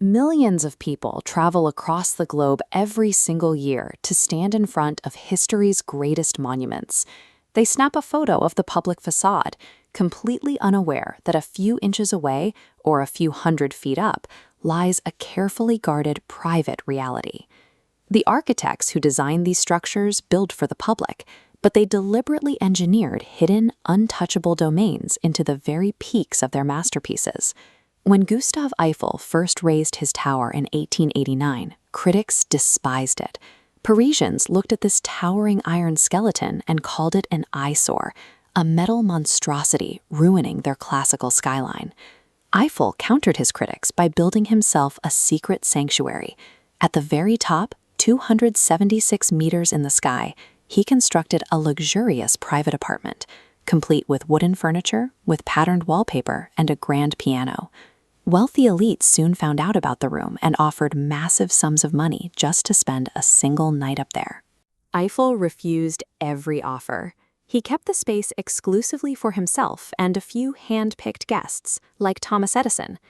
Millions of people travel across the globe every single year to stand in front of history's greatest monuments. They snap a photo of the public facade, completely unaware that a few inches away, or a few hundred feet up, lies a carefully guarded private reality. The architects who designed these structures build for the public, but they deliberately engineered hidden, untouchable domains into the very peaks of their masterpieces. When Gustave Eiffel first raised his tower in 1889, critics despised it. Parisians looked at this towering iron skeleton and called it an eyesore, a metal monstrosity ruining their classical skyline. Eiffel countered his critics by building himself a secret sanctuary. At the very top, 276 meters in the sky, he constructed a luxurious private apartment, complete with wooden furniture, with patterned wallpaper, and a grand piano. Wealthy elites soon found out about the room and offered massive sums of money just to spend a single night up there. Eiffel refused every offer. He kept the space exclusively for himself and a few hand-picked guests, like Thomas Edison.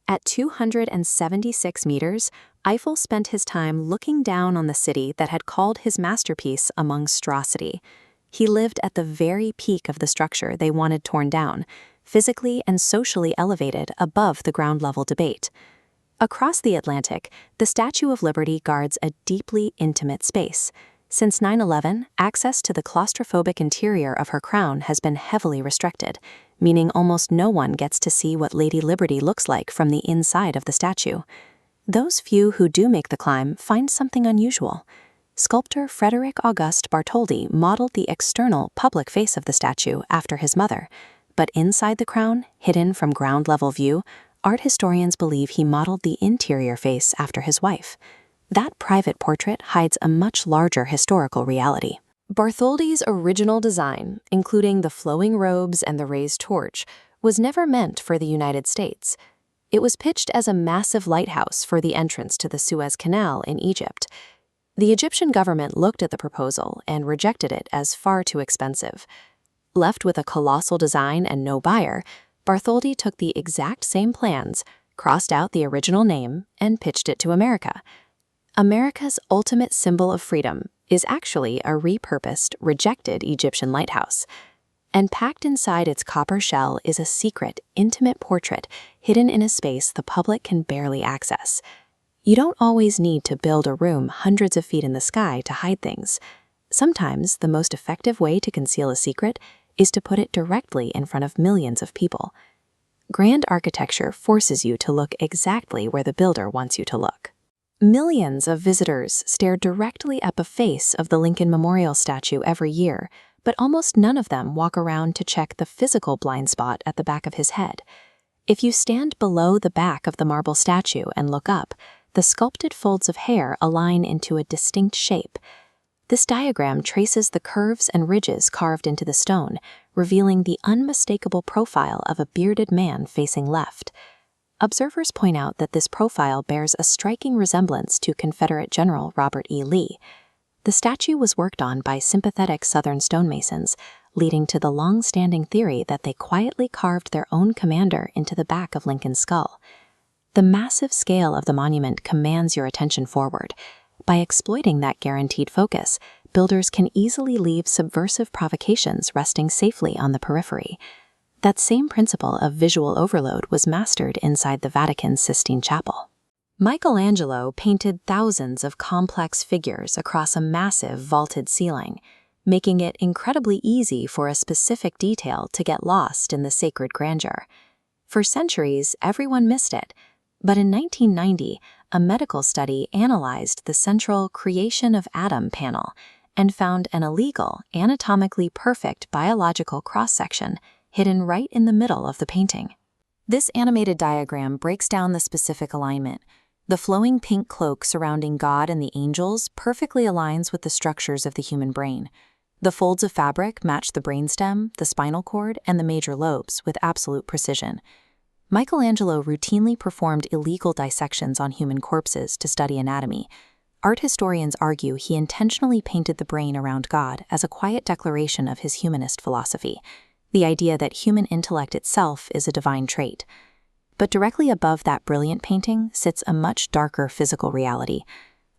At 276 meters, Eiffel spent his time looking down on the city that had called his masterpiece a monstrosity. He lived at the very peak of the structure they wanted torn down, physically and socially elevated above the ground-level debate. Across the Atlantic, the Statue of Liberty guards a deeply intimate space. Since 9/11, access to the claustrophobic interior of her crown has been heavily restricted, meaning almost no one gets to see what Lady Liberty looks like from the inside of the statue. Those few who do make the climb find something unusual. Sculptor Frederick Auguste Bartholdi modeled the external, public face of the statue after his mother, but inside the crown, hidden from ground-level view, art historians believe he modeled the interior face after his wife. That private portrait hides a much larger historical reality. Bartholdi's original design, including the flowing robes and the raised torch, was never meant for the United States. It was pitched as a massive lighthouse for the entrance to the Suez Canal in Egypt. The Egyptian government looked at the proposal and rejected it as far too expensive. Left with a colossal design and no buyer, Bartholdi took the exact same plans, crossed out the original name, and pitched it to America. America's ultimate symbol of freedom is actually a repurposed, rejected Egyptian lighthouse. And packed inside its copper shell is a secret, intimate portrait hidden in a space the public can barely access. You don't always need to build a room hundreds of feet in the sky to hide things. Sometimes the most effective way to conceal a secret is to put it directly in front of millions of people. Grand architecture forces you to look exactly where the builder wants you to look. Millions of visitors stare directly at the face of the Lincoln Memorial statue every year, but almost none of them walk around to check the physical blind spot at the back of his head. If you stand below the back of the marble statue and look up, the sculpted folds of hair align into a distinct shape. This diagram traces the curves and ridges carved into the stone, revealing the unmistakable profile of a bearded man facing left. Observers point out that this profile bears a striking resemblance to Confederate General Robert E. Lee. The statue was worked on by sympathetic Southern stonemasons, leading to the long-standing theory that they quietly carved their own commander into the back of Lincoln's skull. The massive scale of the monument commands your attention forward. By exploiting that guaranteed focus, builders can easily leave subversive provocations resting safely on the periphery. That same principle of visual overload was mastered inside the Vatican's Sistine Chapel. Michelangelo painted thousands of complex figures across a massive vaulted ceiling, making it incredibly easy for a specific detail to get lost in the sacred grandeur. For centuries, everyone missed it, but in 1990, a medical study analyzed the central creation of Adam panel and found an illegal, anatomically perfect biological cross-section hidden right in the middle of the painting. This animated diagram breaks down the specific alignment. The flowing pink cloak surrounding God and the angels perfectly aligns with the structures of the human brain. The folds of fabric match the brainstem, the spinal cord, and the major lobes with absolute precision. Michelangelo routinely performed illegal dissections on human corpses to study anatomy. Art historians argue he intentionally painted the brain around God as a quiet declaration of his humanist philosophy, the idea that human intellect itself is a divine trait. But directly above that brilliant painting sits a much darker physical reality.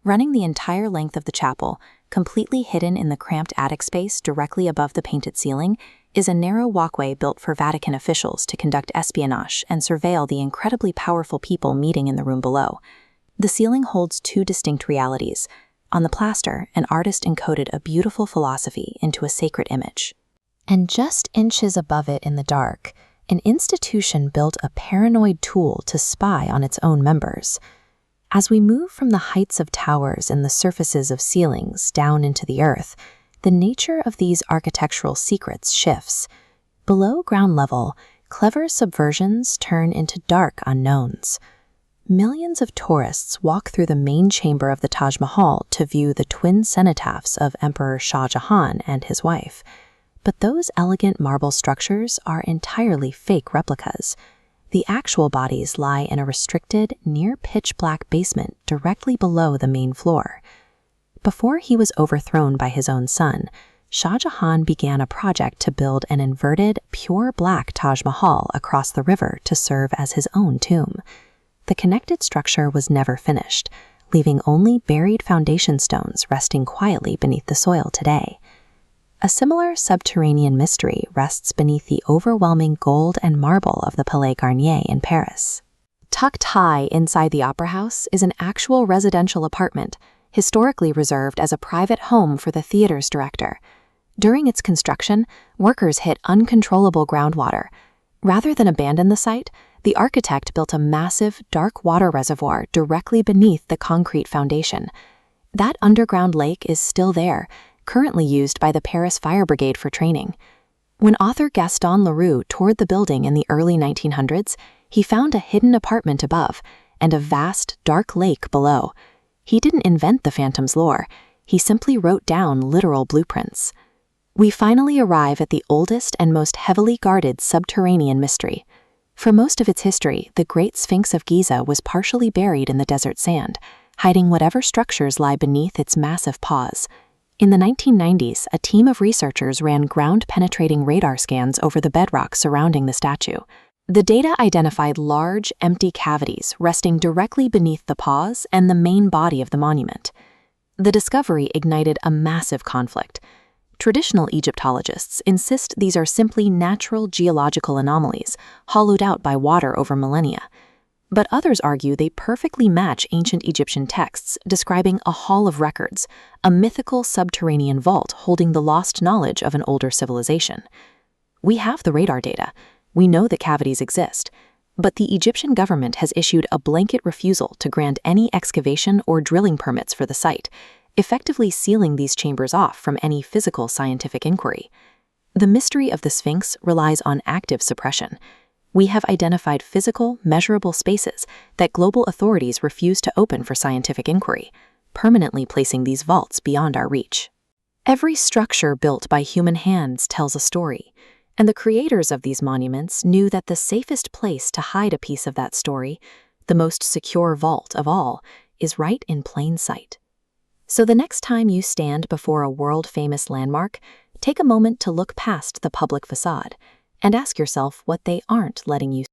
Running the entire length of the chapel, completely hidden in the cramped attic space directly above the painted ceiling, is a narrow walkway built for Vatican officials to conduct espionage and surveil the incredibly powerful people meeting in the room below. The ceiling holds two distinct realities. On the plaster, an artist encoded a beautiful philosophy into a sacred image. And just inches above it in the dark, an institution built a paranoid tool to spy on its own members. As we move from the heights of towers and the surfaces of ceilings down into the earth, the nature of these architectural secrets shifts. Below ground level, clever subversions turn into dark unknowns. Millions of tourists walk through the main chamber of the Taj Mahal to view the twin cenotaphs of Emperor Shah Jahan and his wife. But those elegant marble structures are entirely fake replicas. The actual bodies lie in a restricted, near-pitch-black basement directly below the main floor. Before he was overthrown by his own son, Shah Jahan began a project to build an inverted, pure black Taj Mahal across the river to serve as his own tomb. The connected structure was never finished, leaving only buried foundation stones resting quietly beneath the soil today. A similar subterranean mystery rests beneath the overwhelming gold and marble of the Palais Garnier in Paris. Tucked high inside the Opera House is an actual residential apartment, historically reserved as a private home for the theater's director. During its construction, workers hit uncontrollable groundwater. Rather than abandon the site, the architect built a massive, dark water reservoir directly beneath the concrete foundation. That underground lake is still there, currently used by the Paris Fire Brigade for training. When author Gaston Leroux toured the building in the early 1900s, he found a hidden apartment above and a vast, dark lake below. He didn't invent the Phantom's lore. He simply wrote down literal blueprints. We finally arrive at the oldest and most heavily guarded subterranean mystery. For most of its history, the Great Sphinx of Giza was partially buried in the desert sand, hiding whatever structures lie beneath its massive paws. In the 1990s, a team of researchers ran ground-penetrating radar scans over the bedrock surrounding the statue. The data identified large, empty cavities resting directly beneath the paws and the main body of the monument. The discovery ignited a massive conflict. Traditional Egyptologists insist these are simply natural geological anomalies, hollowed out by water over millennia. But others argue they perfectly match ancient Egyptian texts describing a hall of records, a mythical subterranean vault holding the lost knowledge of an older civilization. We have the radar data. We know that cavities exist. But the Egyptian government has issued a blanket refusal to grant any excavation or drilling permits for the site, effectively sealing these chambers off from any physical scientific inquiry. The mystery of the Sphinx relies on active suppression. We have identified physical, measurable spaces that global authorities refuse to open for scientific inquiry, permanently placing these vaults beyond our reach. Every structure built by human hands tells a story, and the creators of these monuments knew that the safest place to hide a piece of that story, the most secure vault of all, is right in plain sight. So the next time you stand before a world-famous landmark, take a moment to look past the public facade and ask yourself what they aren't letting you